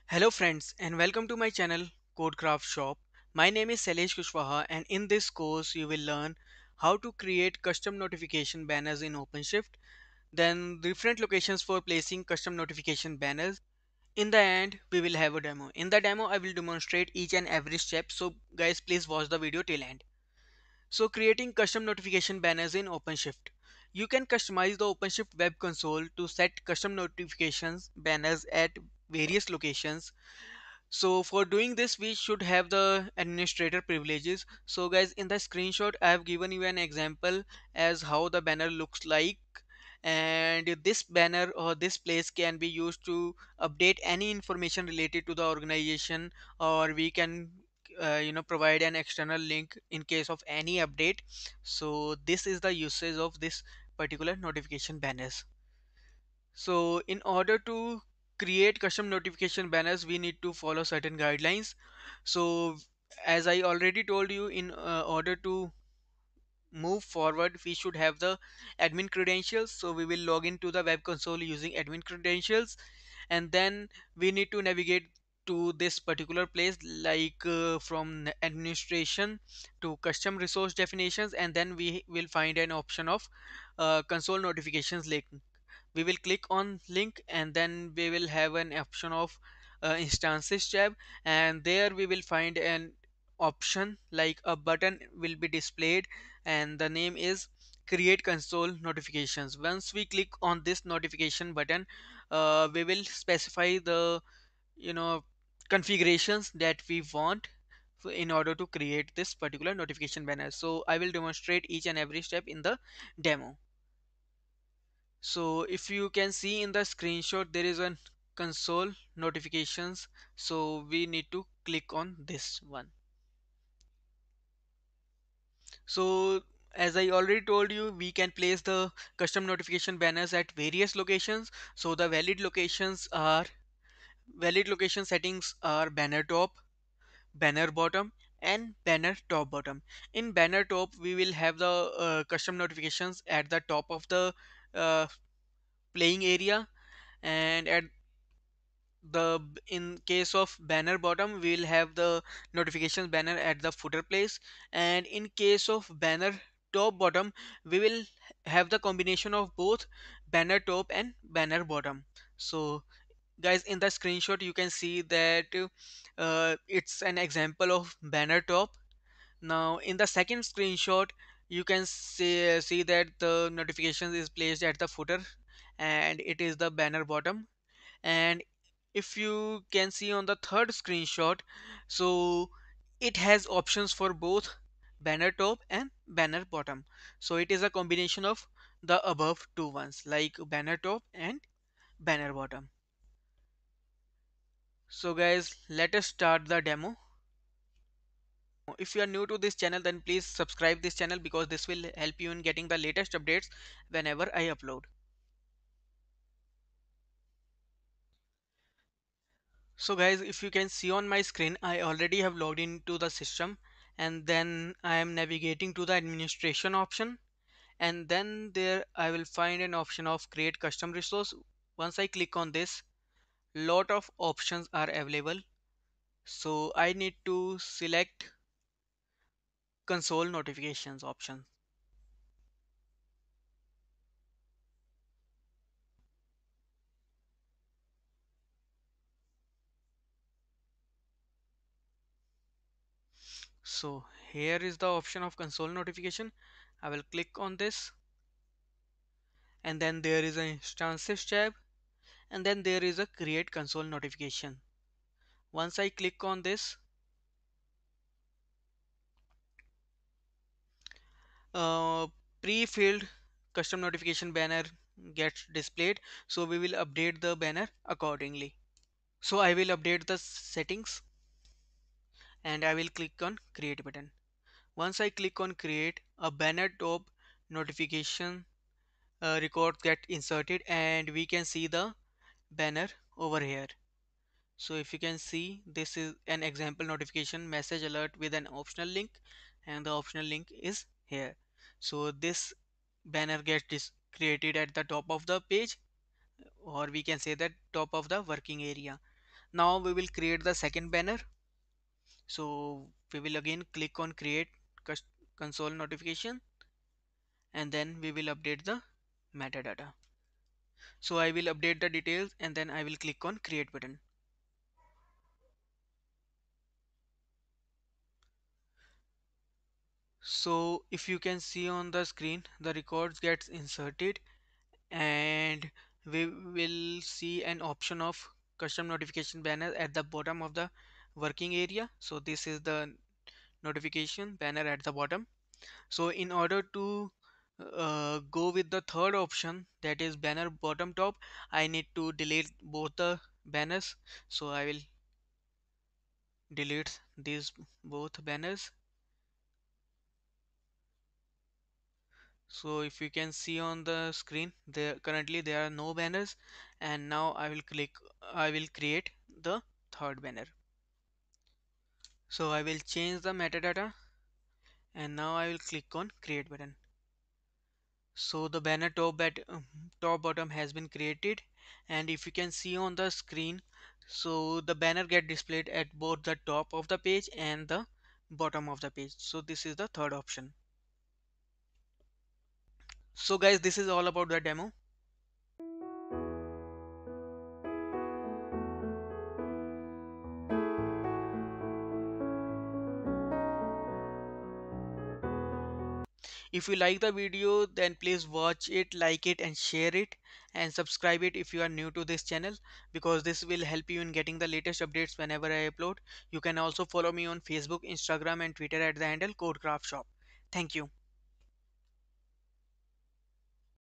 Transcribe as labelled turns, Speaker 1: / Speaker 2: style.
Speaker 1: Hello friends and welcome to my channel Codecraft Shop. My name is Salesh Kushwaha and in this course you will learn how to create custom notification banners in OpenShift, then different locations for placing custom notification banners. In the end we will have a demo. In the demo I will demonstrate each and every step, so guys please watch the video till end. So creating custom notification banners in OpenShift. You can customize the OpenShift web console to set custom notifications banners at various locations. So for doing this we should have the administrator privileges. So guys, in the screenshot I have given you an example as how the banner looks like, and this banner or this place can be used to update any information related to the organization, or we can provide an external link in case of any update. So this is the usage of this particular notification banners. So in order to create custom notification banners we need to follow certain guidelines. So as I already told you, in order to move forward we should have the admin credentials. So we will log into the web console using admin credentials, and then we need to navigate to this particular place, like from administration to custom resource definitions, and then we will find an option of console notifications link. We will click on link and then we will have an option of instances tab, and there we will find an option like a button will be displayed, and the name is create console notifications. Once we click on this notification button, we will specify the you know configurations that we want in order to create this particular notification banner. So I will demonstrate each and every step in the demo. So if you can see in the screenshot there is a console notifications, so we need to click on this one. So as I already told you, we can place the custom notification banners at various locations. So the valid location settings are banner top, banner bottom, and banner top bottom. In banner top we will have the custom notifications at the top of the uh, playing area, and at the in case of banner bottom we will have the notifications banner at the footer place, and in case of banner top bottom we will have the combination of both banner top and banner bottom. So guys, in the screenshot you can see that it's an example of banner top. Now in the second screenshot you can see that the notifications is placed at the footer and it is the banner bottom. And if you can see on the third screenshot, so it has options for both banner top and banner bottom. So it is a combination of the above two ones, like banner top and banner bottom. So guys, let us start the demo. If you are new to this channel, then please subscribe this channel because this will help you in getting the latest updates whenever I upload. So guys, if you can see on my screen, I already have logged into the system, and then I am navigating to the administration option, and then there I will find an option of create custom resource. Once I click on this, lot of options are available. So I need to select console notifications option. So here is the option of console notification. I will click on this, and then there is an instances tab, and then there is a create console notification. Once I click on this, uh, pre-filled custom notification banner gets displayed, so we will update the banner accordingly. So I will update the settings and I will click on create button. Once I click on create, a banner top notification record get inserted and we can see the banner over here. So if you can see, this is an example notification message alert with an optional link, and the optional link is here. So this banner gets created at the top of the page, or we can say that top of the working area. Now we will create the second banner. So we will again click on create console notification, and then we will update the metadata. So I will update the details and then I will click on create button. So if you can see on the screen, the records gets inserted, and we will see an option of custom notification banner at the bottom of the working area. So this is the notification banner at the bottom. So in order to go with the third option, that is banner bottom top, I need to delete both the banners. So I will delete these both banners. So if you can see on the screen, there are no banners, and now I will create the third banner. So I will change the metadata, and now I will click on create button. So the banner top bottom has been created, and if you can see on the screen, so the banner get displayed at both the top of the page and the bottom of the page. So this is the third option. So guys, this is all about the demo. If you like the video, then please watch it, like it, and share it, and subscribe it if you are new to this channel, because this will help you in getting the latest updates whenever I upload. You can also follow me on Facebook, Instagram, and Twitter at the handle CodeCraft Shop. Thank you.